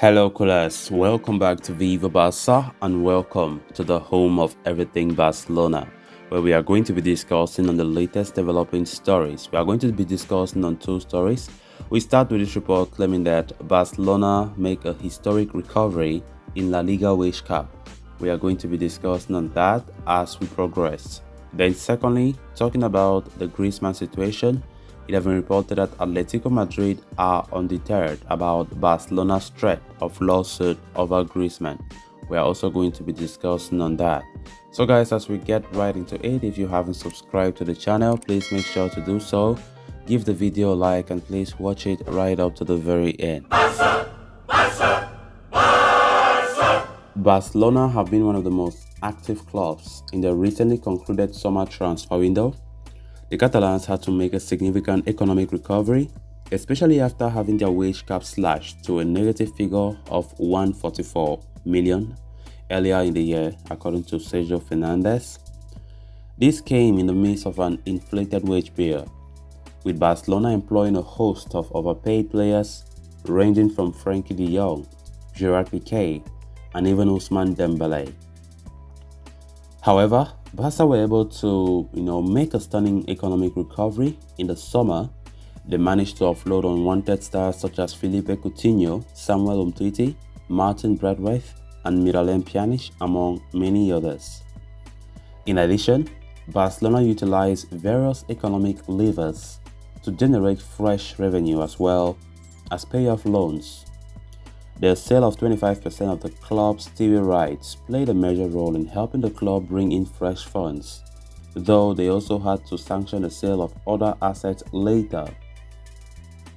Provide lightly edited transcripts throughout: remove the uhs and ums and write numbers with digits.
Hello, coolers. Welcome back to Viva Barça and welcome to the home of everything Barcelona, where we are going to be discussing on the latest developing stories. We are going to be discussing on two stories. We start with this report claiming that Barcelona make a historic recovery in La Liga wage cap. We are going to be discussing on that as we progress. Then secondly, talking about the Griezmann situation. It has been reported that Atletico Madrid are undeterred about Barcelona's threat of lawsuit over Griezmann. We are also going to be discussing on that. So guys, as we get right into it, if you haven't subscribed to the channel, please make sure to do so. Give the video a like and please watch it right up to the very end. Barça! Barça! Barça! Barcelona have been one of the most active clubs in the recently concluded summer transfer window. The Catalans had to make a significant economic recovery, especially after having their wage cap slashed to a negative figure of 144 million earlier in the year, according to Sergio Fernandez. This came in the midst of an inflated wage bill, with Barcelona employing a host of overpaid players ranging from Frenkie de Jong, Gerard Piqué, and even Ousmane Dembélé. However, Barca were able to, make a stunning economic recovery in the summer. They managed to offload unwanted stars such as Philippe Coutinho, Samuel Umtiti, Martin Braithwaite, and Miralem Pjanic, among many others. In addition, Barcelona utilized various economic levers to generate fresh revenue as well as pay off loans. The sale of 25% of the club's TV rights played a major role in helping the club bring in fresh funds, though they also had to sanction the sale of other assets later.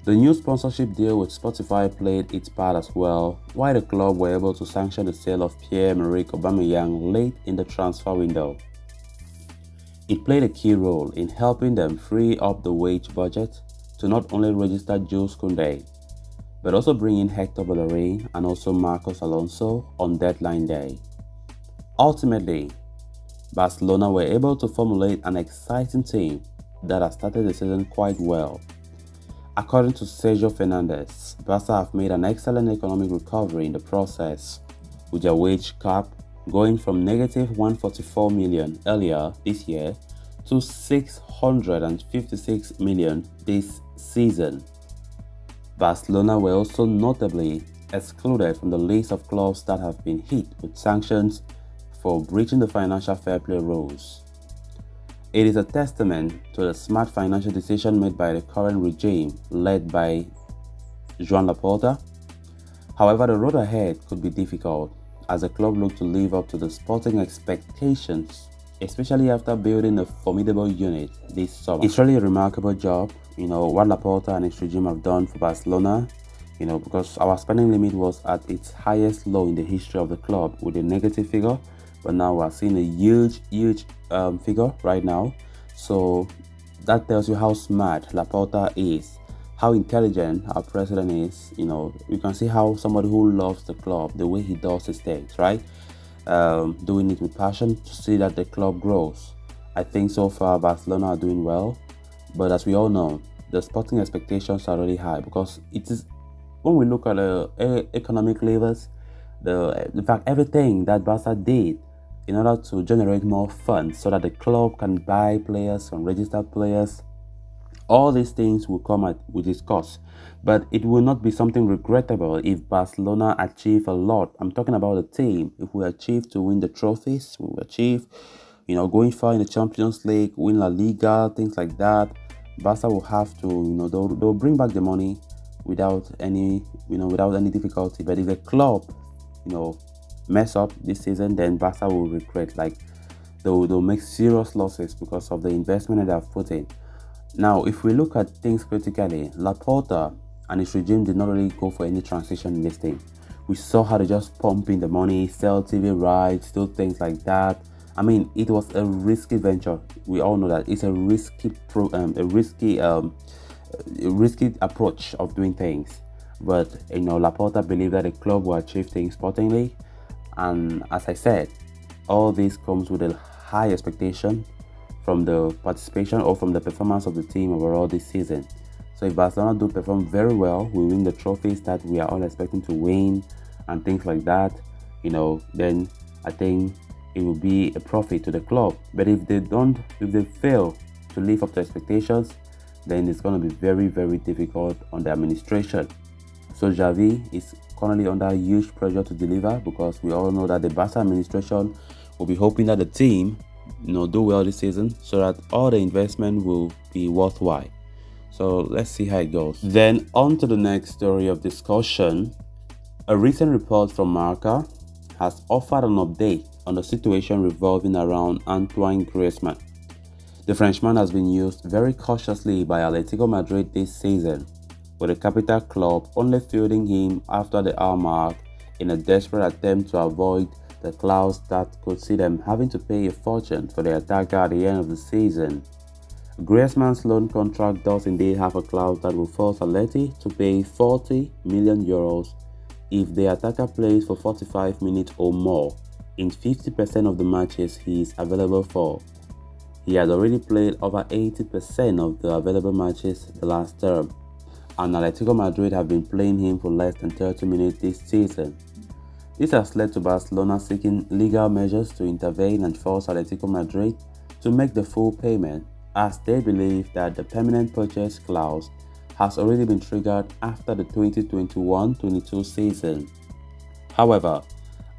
The new sponsorship deal with Spotify played its part as well, while the club were able to sanction the sale of Pierre-Emerick Aubameyang late in the transfer window. It played a key role in helping them free up the wage budget to not only register Jules Koundé, but also bring in Hector Bellerin and also Marcos Alonso on deadline day. Ultimately, Barcelona were able to formulate an exciting team that has started the season quite well. According to Sergio Fernandez, Barca have made an excellent economic recovery in the process, with their wage cap going from negative 144 million earlier this year to 656 million this season. Barcelona were also notably excluded from the list of clubs that have been hit with sanctions for breaching the financial fair play rules. It is a testament to the smart financial decision made by the current regime led by Joan Laporta. However, the road ahead could be difficult as the club look to live up to the sporting expectations, especially after building a formidable unit this summer. It's really a remarkable job, what Laporta and his regime have done for Barcelona, because our spending limit was at its highest low in the history of the club with a negative figure, but now we're seeing a huge figure right now. So that tells you how smart Laporta is, how intelligent our president is. You can see how somebody who loves the club, the way he does his things, right? Doing it with passion to see that the club grows. I think so far Barcelona are doing well, but as we all know, the sporting expectations are really high because it is, when we look at the economic levers, in fact everything that Barca did in order to generate more funds so that the club can buy players and register players, all these things will come at with its cost. But it will not be something regrettable if Barcelona achieve a lot. I'm talking about the team. If we achieve to win the trophies, we will achieve, going far in the Champions League, win La Liga, things like that. Barca will have to, they'll bring back the money without any difficulty. But if the club, mess up this season, then Barca will regret. Like they'll make serious losses because of the investment that they've put in. Now, if we look at things critically, Laporta and his regime did not really go for any transition in this thing. We saw how they just pump in the money, sell TV rights, do things like that. I mean, it was a risky venture. We all know that it's a risky approach of doing things. But Laporta believed that the club will achieve things sportingly, and as I said, all this comes with a high expectation from the participation or from the performance of the team overall this season. So if Barcelona do perform very well, we win the trophies that we are all expecting to win, and things like that, then I think it will be a profit to the club. But if they fail to live up to expectations, then it's going to be very, very difficult on the administration. So Xavi is currently under huge pressure to deliver, because we all know that the Barca administration will be hoping that the team, do well this season, so that all the investment will be worthwhile. So let's see how it goes. Then on to the next story of discussion. A recent report from Marca has offered an update on the situation revolving around Antoine Griezmann. The Frenchman has been used very cautiously by Atletico Madrid this season, with the capital club only fielding him after the hour mark in a desperate attempt to avoid the clause that could see them having to pay a fortune for the attacker at the end of the season. Griezmann's loan contract does indeed have a clause that will force Atleti to pay 40 million euros if the attacker plays for 45 minutes or more in 50% of the matches he is available for. He has already played over 80% of the available matches the last term, and Atletico Madrid have been playing him for less than 30 minutes this season. This has led to Barcelona seeking legal measures to intervene and force Atletico Madrid to make the full payment, as they believe that the permanent purchase clause has already been triggered after the 2021-22 season. However,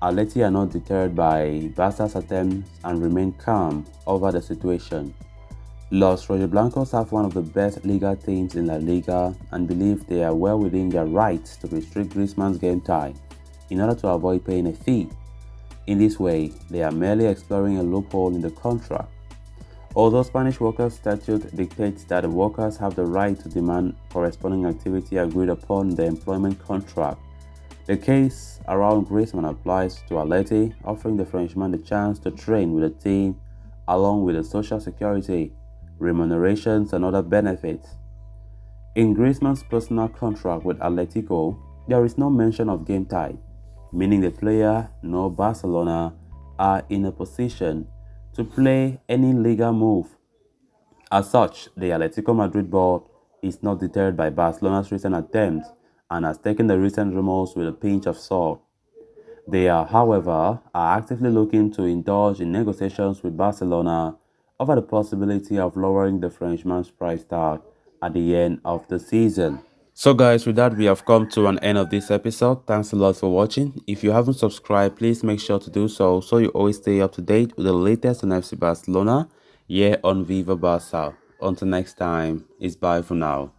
Atleti are not deterred by Barca's attempts and remain calm over the situation. Los Rojiblancos have one of the best Liga teams in La Liga and believe they are well within their rights to restrict Griezmann's game time in order to avoid paying a fee. In this way, they are merely exploring a loophole in the contract. Although Spanish workers' statute dictates that the workers have the right to demand corresponding activity agreed upon in the employment contract, the case around Griezmann applies to Atleti, offering the Frenchman the chance to train with the team along with the social security, remunerations and other benefits. In Griezmann's personal contract with Atletico, there is no mention of game time, meaning the player nor Barcelona are in a position to play any Liga move. As such, the Atletico Madrid board is not deterred by Barcelona's recent attempts and has taken the recent rumors with a pinch of salt. They are, however, actively looking to indulge in negotiations with Barcelona over the possibility of lowering the Frenchman's price tag at the end of the season. So guys, with that we have come to an end of this episode. Thanks a lot for watching. If you haven't subscribed, please make sure to do so you always stay up to date with the latest on FC Barcelona here on Viva Barça. Until next time, it's bye for now.